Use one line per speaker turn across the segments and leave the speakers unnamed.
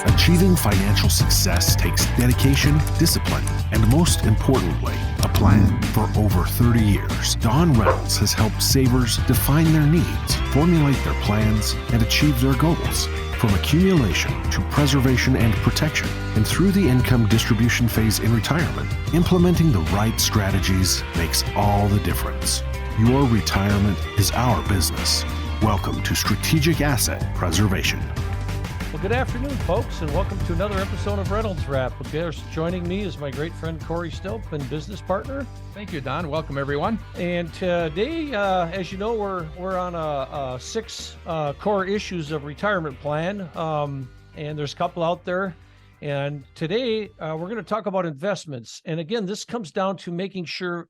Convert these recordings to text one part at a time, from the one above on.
Achieving financial success takes dedication, discipline, and most importantly, a plan. For over 30 years, Don Reynolds has helped savers define their needs, formulate their plans, and achieve their goals. From accumulation to preservation and protection, and through the income distribution phase in retirement, implementing the right strategies makes all the difference. Your retirement is our business. Welcome to Strategic Asset Preservation.
Well, good afternoon, folks, and welcome to another episode of Reynolds Wrap. Joining me is my great friend Corey Stilp and business partner.
Thank you, Don. Welcome, everyone.
And today, as you know, we're on a six core issues of retirement plan, and there's a couple out there. And today, we're going to talk about investments. And again, this comes down to making sure,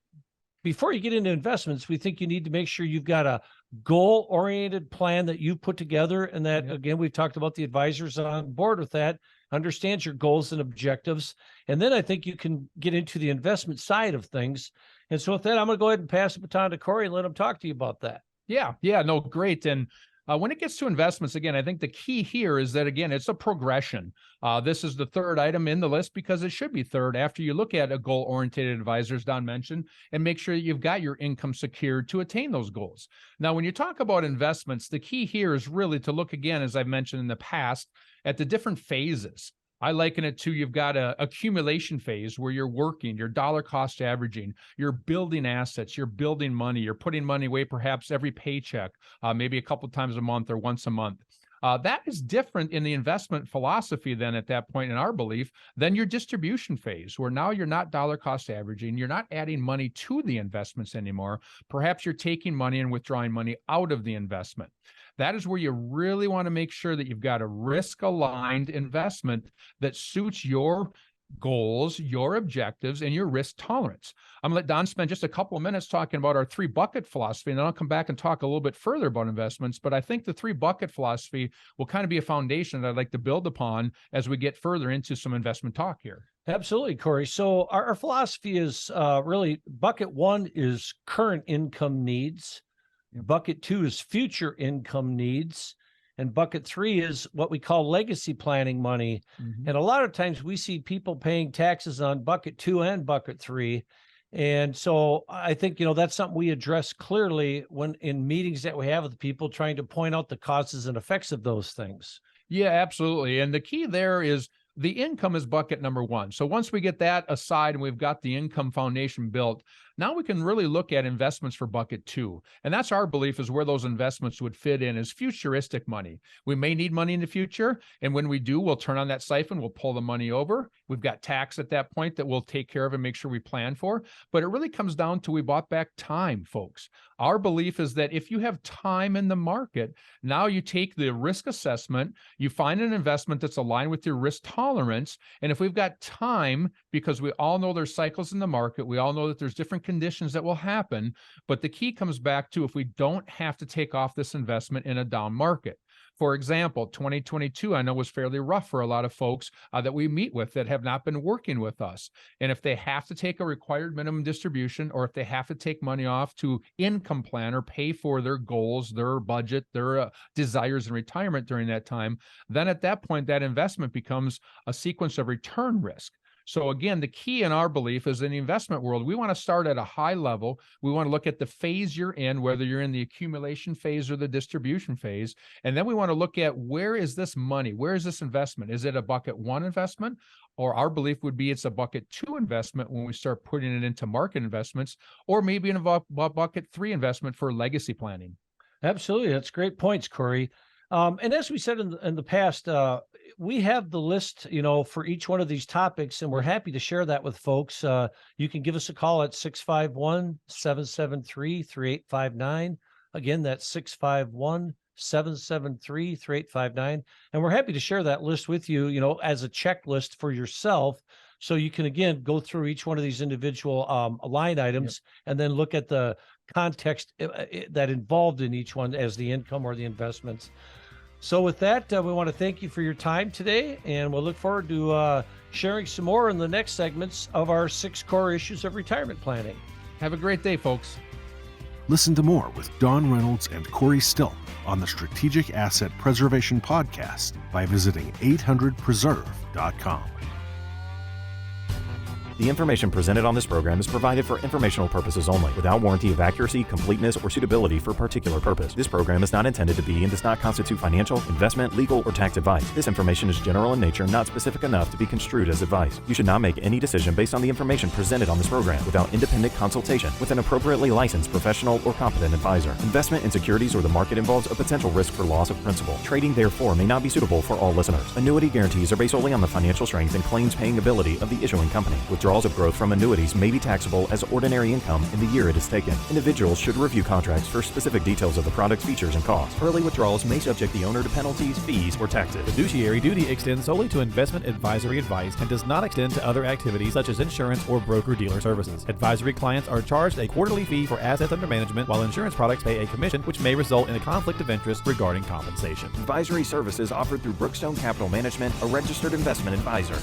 before you get into investments, we think you need to make sure you've got a goal-oriented plan that you put together, and that, again, we've talked about the advisors on board with that, understands your goals and objectives. And then I think you can get into the investment side of things. And so with that, I'm going to go ahead and pass the baton to Corey and let him talk to you about that.
No, great. And when it gets to investments, again, I think the key here is that, again, it's a progression. This is the third item in the list because it should be third after you look at a goal-oriented advisor, as Don mentioned, and make sure that you've got your income secured to attain those goals. Now, when you talk about investments, the key here is really to look, again, as I've mentioned in the past, at the different phases. I liken it to, you've got a accumulation phase where you're working, you're dollar cost averaging, you're building assets, you're building money, you're putting money away perhaps every paycheck, maybe a couple times a month or once a month. That is different in the investment philosophy then at that point in our belief than your distribution phase, where now you're not dollar cost averaging, you're not adding money to the investments anymore. Perhaps you're taking money and withdrawing money out of the investment. That is where you really want to make sure that you've got a risk-aligned investment that suits your goals, your objectives, and your risk tolerance. I'm going to let Don spend just a couple of minutes talking about our three-bucket philosophy, and then I'll come back and talk a little bit further about investments. But I think the three-bucket philosophy will kind of be a foundation that I'd like to build upon as we get further into some investment talk here.
Absolutely, Corey. So our philosophy is really, bucket one is current income needs. Bucket two is future income needs. And bucket three is what we call legacy planning money. Mm-hmm. And a lot of times we see people paying taxes on bucket two and bucket three. And so I think, that's something we address clearly when in meetings that we have with people, trying to point out the causes and effects of those things.
Yeah, absolutely. And the key there is the income is bucket number one. So once we get that aside and we've got the income foundation built, now we can really look at investments for bucket two. And that's our belief is where those investments would fit in is futuristic money. We may need money in the future. And when we do, we'll turn on that siphon, we'll pull the money over. We've got tax at that point that we'll take care of and make sure we plan for. But it really comes down to we bought back time, folks. Our belief is that if you have time in the market, now you take the risk assessment, you find an investment that's aligned with your risk tolerance. And if we've got time, because we all know there's cycles in the market, we all know that there's different conditions that will happen, but the key comes back to if we don't have to take off this investment in a down market. For example, 2022, I know was fairly rough for a lot of folks that we meet with that have not been working with us. And if they have to take a required minimum distribution, or if they have to take money off to income plan or pay for their goals, their budget, their desires in retirement during that time, then at that point, that investment becomes a sequence of return risk. So again, the key in our belief is in the investment world, we want to start at a high level. We want to look at the phase you're in, whether you're in the accumulation phase or the distribution phase. And then we want to look at where is this money? Where is this investment? Is it a bucket one investment? Or our belief would be it's a bucket two investment when we start putting it into market investments, or maybe in a bucket three investment for legacy planning.
Absolutely. That's great points, Corey. And as we said in the past, we have the list, for each one of these topics, and we're happy to share that with folks. You can give us a call at 651-773-3859. Again, that's 651-773-3859. And we're happy to share that list with you, as a checklist for yourself. So you can, again, go through each one of these individual line items and then look at the context that involved in each one as the income or the investments. So with that, we want to thank you for your time today, and we'll look forward to sharing some more in the next segments of our 6 core issues of retirement planning.
Have a great day, folks.
Listen to more with Don Reynolds and Corey Stilp on the Strategic Asset Preservation Podcast by visiting 800preserve.com.
The information presented on this program is provided for informational purposes only, without warranty of accuracy, completeness, or suitability for a particular purpose. This program is not intended to be and does not constitute financial, investment, legal, or tax advice. This information is general in nature, not specific enough to be construed as advice. You should not make any decision based on the information presented on this program without independent consultation with an appropriately licensed professional or competent advisor. Investment in securities or the market involves a potential risk for loss of principal. Trading, therefore, may not be suitable for all listeners. Annuity guarantees are based solely on the financial strength and claims-paying ability of the issuing company. Withdrawals of growth from annuities may be taxable as ordinary income in the year it is taken. Individuals should review contracts for specific details of the product's features and costs. Early withdrawals may subject the owner to penalties, fees, or taxes.
Fiduciary duty extends solely to investment advisory advice and does not extend to other activities such as insurance or broker-dealer services. Advisory clients are charged a quarterly fee for assets under management, while insurance products pay a commission, which may result in a conflict of interest regarding compensation.
Advisory services offered through Brookstone Capital Management, a registered investment advisor.